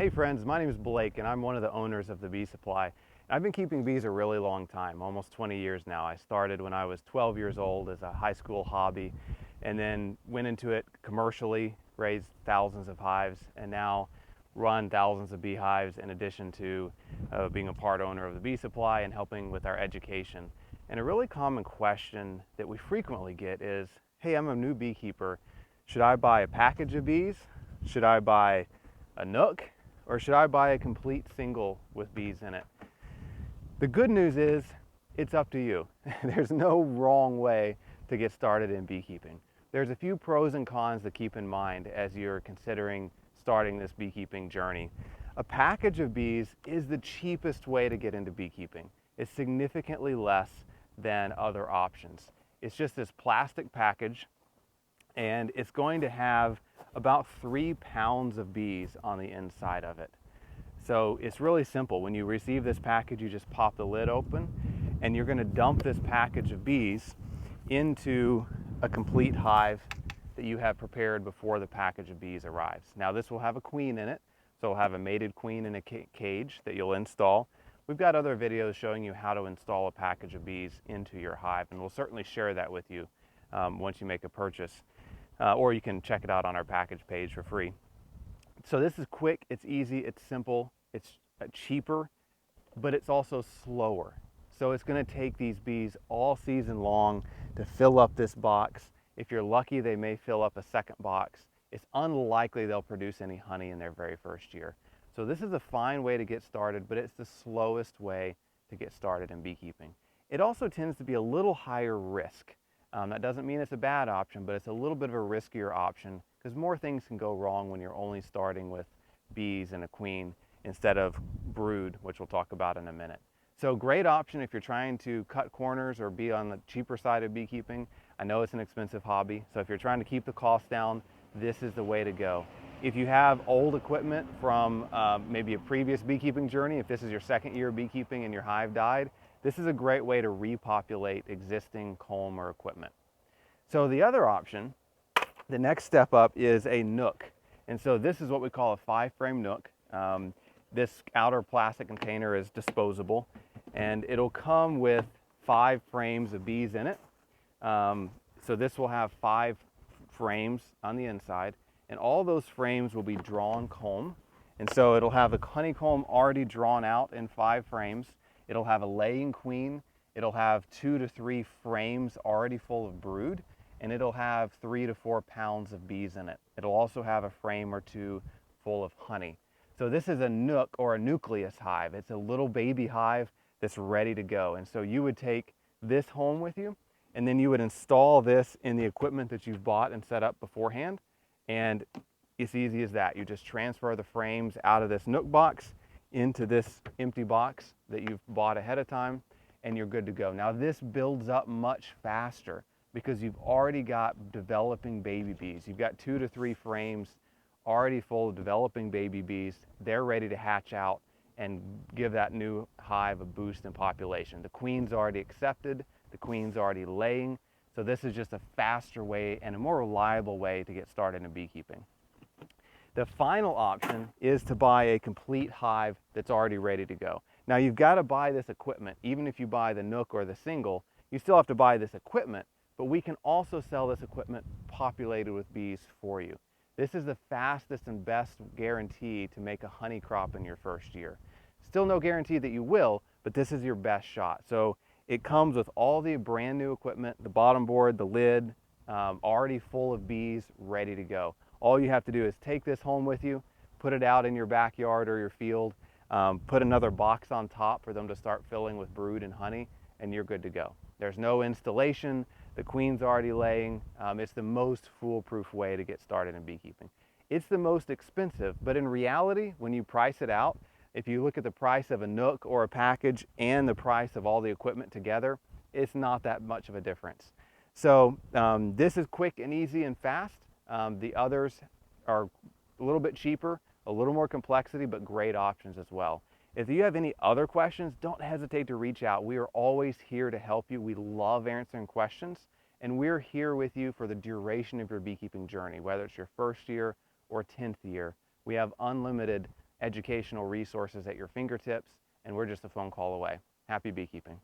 Hey friends, my name is Blake and I'm one of the owners of the Bee Supply. I've been keeping bees a really long time, almost 20 years now. I started when I was 12 years old as a high school hobby and then went into it commercially, raised thousands of hives, and now run thousands of beehives in addition to being a part owner of the Bee Supply and helping with our education. And a really common question that we frequently get is, hey, I'm a new beekeeper. Should I buy a package of bees? Should I buy a nook? Or should I buy a complete single with bees in it? The good news is it's up to you. There's no wrong way to get started in beekeeping. There's a few pros and cons to keep in mind as you're considering starting this beekeeping journey. A package of bees is the cheapest way to get into beekeeping. It's significantly less than other options. It's just this plastic package, and it's going to have about 3 pounds of bees on the inside of it. So it's really simple. When you receive this package, you just pop the lid open and you're going to dump this package of bees into a complete hive that you have prepared before the package of bees arrives. Now this will have a queen in it, so it'll have a mated queen in a cage that you'll install. We've got other videos showing you how to install a package of bees into your hive, and we'll certainly share that with you once you make a purchase. Or you can check it out on our package page for free. So this is quick, it's easy, it's simple, it's cheaper, but it's also slower. So it's going to take these bees all season long to fill up this box. If you're lucky, they may fill up a second box. It's unlikely they'll produce any honey in their very first year. So this is a fine way to get started, but it's the slowest way to get started in beekeeping. It also tends to be a little higher risk. That doesn't mean it's a bad option, but it's a little bit of a riskier option because more things can go wrong when you're only starting with bees and a queen instead of brood, which we'll talk about in a minute. So great option if you're trying to cut corners or be on the cheaper side of beekeeping. I know it's an expensive hobby, so if you're trying to keep the cost down, this is the way to go. If you have old equipment from maybe a previous beekeeping journey, if this is your second year of beekeeping and your hive died, this is a great way to repopulate existing comb or equipment. So the other option, the next step up, is a nook. And so this is what we call a 5-frame nook. This outer plastic container is disposable, and it'll come with 5 frames of bees in it. So this will have 5 frames on the inside, and all those frames will be drawn comb. And so it'll have a honeycomb already drawn out in 5 frames. It'll have a laying queen. It'll have 2 to 3 frames already full of brood, and it'll have 3 to 4 pounds of bees in it. It'll also have a frame or 2 full of honey. So this is a nook or a nucleus hive. It's a little baby hive that's ready to go. And so you would take this home with you, and then you would install this in the equipment that you've bought and set up beforehand. And it's easy as that. You just transfer the frames out of this nook box into this empty box that you've bought ahead of time, and you're good to go. Now this builds up much faster because you've already got developing baby bees. You've got 2 to 3 frames already full of developing baby bees. They're ready to hatch out and give that new hive a boost in population. The queen's already accepted, the queen's already laying, so this is just a faster way and a more reliable way to get started in beekeeping. The final option is to buy a complete hive that's already ready to go. Now you've got to buy this equipment. Even if you buy the nook or the single, you still have to buy this equipment, but we can also sell this equipment populated with bees for you. This is the fastest and best guarantee to make a honey crop in your first year. Still no guarantee that you will, but this is your best shot. So it comes with all the brand new equipment, the bottom board, the lid, already full of bees, ready to go. All you have to do is take this home with you, put it out in your backyard or your field, put another box on top for them to start filling with brood and honey, and you're good to go. There's no installation, the queen's already laying. It's the most foolproof way to get started in beekeeping. It's the most expensive, but in reality, when you price it out, if you look at the price of a nook or a package and the price of all the equipment together, it's not that much of a difference. So this is quick and easy and fast. The others are a little bit cheaper, a little more complexity, but great options as well. If you have any other questions, don't hesitate to reach out. We are always here to help you. We love answering questions, and we're here with you for the duration of your beekeeping journey, whether it's your first year or 10th year. We have unlimited educational resources at your fingertips, and we're just a phone call away. Happy beekeeping.